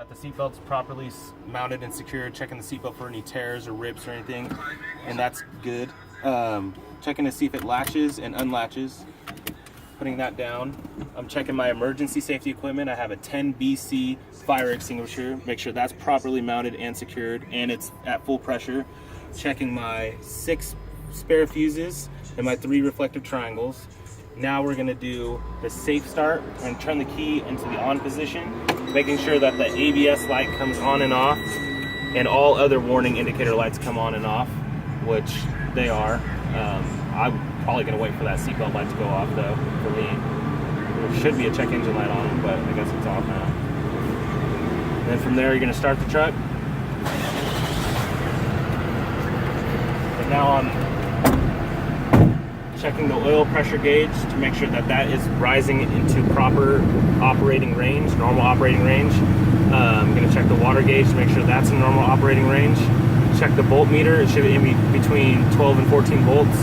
Got the seatbelt's properly mounted and secured, checking the seatbelt for any tears or rips or anything, and that's good. Checking to see if it latches and unlatches. Putting that down. I'm checking my emergency safety equipment. I have a 10 BC fire extinguisher. Make sure that's properly mounted and secured, and it's at full pressure. Checking my 6 spare fuses and my 3 reflective triangles. Now we're gonna do the safe start and turn the key into the on position, making sure that the ABS light comes on and off and all other warning indicator lights come on and off, which they are. I'm probably gonna wait for that seatbelt light to go off though, for me. There should be a check engine light on it, but I guess it's off now. And then from there, you're gonna start the truck. And now I'm checking the oil pressure gauge to make sure that that is rising into proper operating range, normal operating range. I'm going to check the water gauge to make sure that's in normal operating range. Check the volt meter. It should be in between 12 and 14 volts.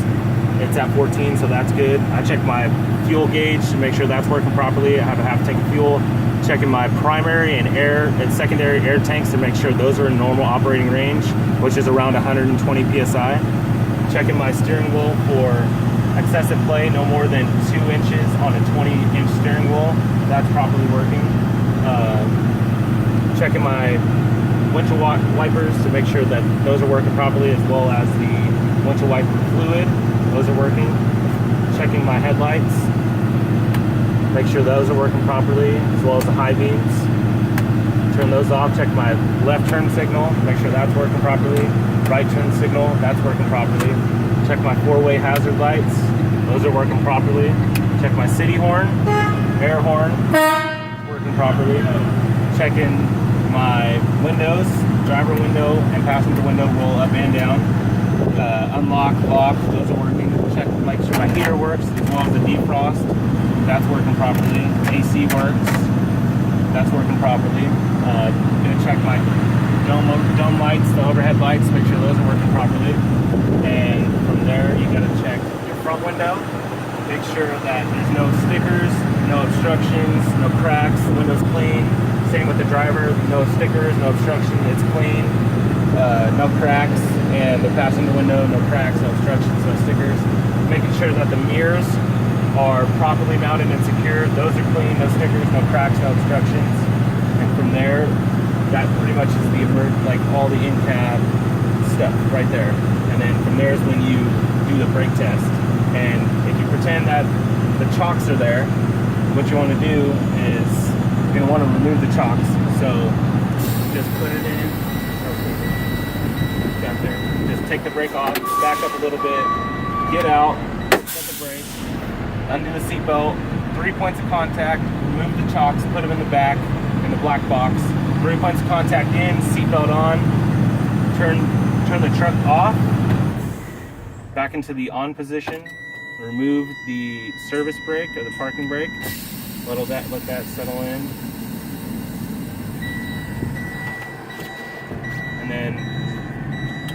It's at 14, so that's good. I check my fuel gauge to make sure that's working properly. I have a half tank of fuel. Checking my primary and secondary air tanks to make sure those are in normal operating range, which is around 120 psi. Checking my steering wheel for excessive play, no more than 2 inches on a 20-inch steering wheel. That's properly working. Checking my windshield wipers to make sure that those are working properly, as well as the windshield wiper fluid. Those are working. Checking my headlights. Make sure those are working properly, as well as the high beams. Turn those off. Check my left turn signal. Make sure that's working properly. Right turn signal. That's working properly. Check my 4-way hazard lights. Those are working properly. Check my city horn, air horn, working properly. Checking my windows, driver window and passenger window roll up and down. Unlock, lock, those are working. Check, make sure my heater works, as well as the defrost. That's working properly. AC works. That's working properly. Gonna check my dome lights, the overhead lights, make sure those are working properly. And from there, you gotta check your front window. Make sure that there's no stickers, no obstructions, no cracks, the window's clean. Same with the driver, no stickers, no obstruction, it's clean. No cracks, and the passenger window, no cracks, no obstructions, no stickers. Making sure that the mirrors are properly mounted and secured. Those are clean, no stickers, no cracks, no obstructions. And from there, that pretty much is all the in-cab stuff right there. And then from there is when you do the brake test. And if you pretend that the chocks are there, what you want to do is you're going to want to remove the chocks. So just put it in. Got there. Just take the brake off, back up a little bit, get out, set the brake, undo the seatbelt, 3 points of contact, remove the chocks, put them in the back, in the black box. 3 points of contact in, seatbelt on, turn the truck off, back into the on position, remove the service brake or the parking brake, let that settle in, and then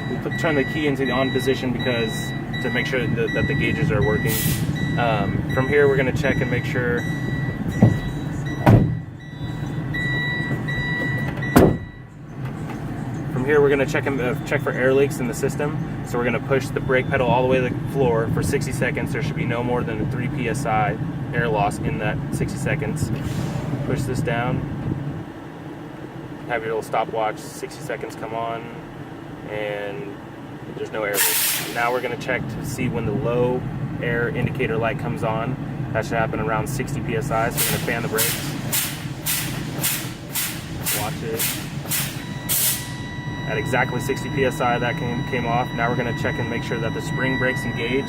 we turn the key into the on position to make sure that the gauges are working. From here we're going to check and make sure we're going to check for air leaks in the system. So we're going to push the brake pedal all the way to the floor for 60 seconds. There should be no more than a 3 psi air loss in that 60 seconds. Push this down, have your little stopwatch, 60 seconds come on, and there's no air leaks. Now we're going to check to see when the low air indicator light comes on. That should happen around 60 psi, so we're going to fan the brakes. Watch it. At exactly 60 psi that came off. Now we're going to check and make sure that the spring brakes engage.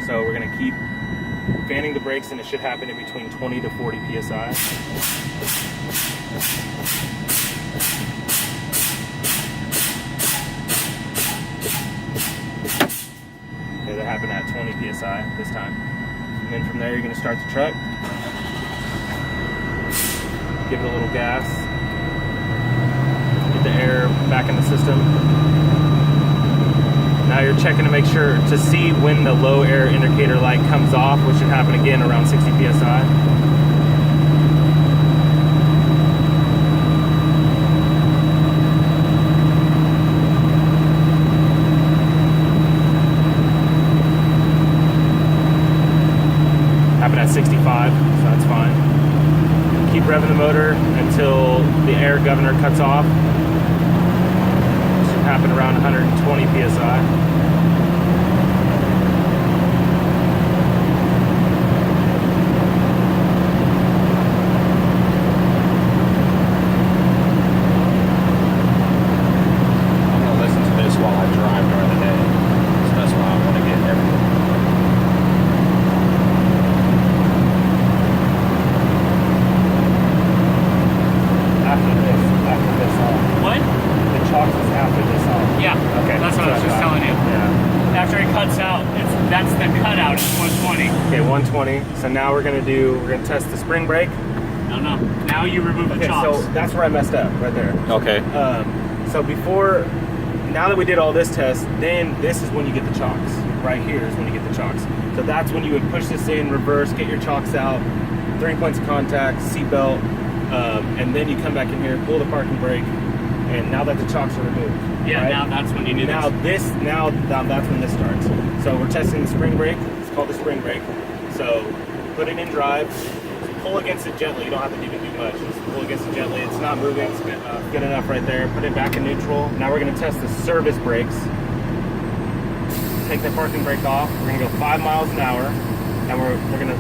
So we're going to keep fanning the brakes, and it should happen in between 20 to 40 psi. Okay, that happened at 20 psi this time. And then from there you're going to start the truck. Give it a little gas. The air back in the system. Now you're checking to make sure to see when the low air indicator light comes off, which should happen again around 60 psi. at 65, so that's fine. Keep revving the motor until the air governor cuts off. Should happen around 120 psi. That's the cutout, it's 120. Okay, 120. So now we're gonna test the spring brake. No. Now you remove the chocks. So that's where I messed up, right there. Okay. So now that we did all this test, then this is when you get the chocks. Right here is when you get the chocks. So that's when you would push this in, reverse, get your chocks out, 3 points of contact, seat belt, and then you come back in here, pull the parking brake, and now that the chocks are removed. Yeah, right? now that's when you do now that's when this starts. So we're testing the spring brake. It's called the spring brake. So put it in drive, pull against it gently. You don't have to even do much. Just pull against it gently. It's not moving. It's good enough right there. Put it back in neutral. Now we're going to test the service brakes. Take the parking brake off. We're going to go 5 miles an hour, and we're going to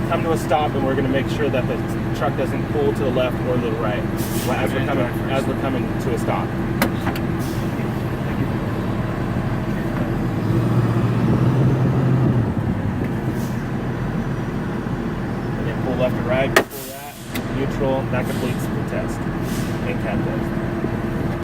come to a stop, and we're going to make sure that the truck doesn't pull to the left or the right as we're coming to a stop. And then pull left or right, pull that, neutral. That completes the test. Incab test.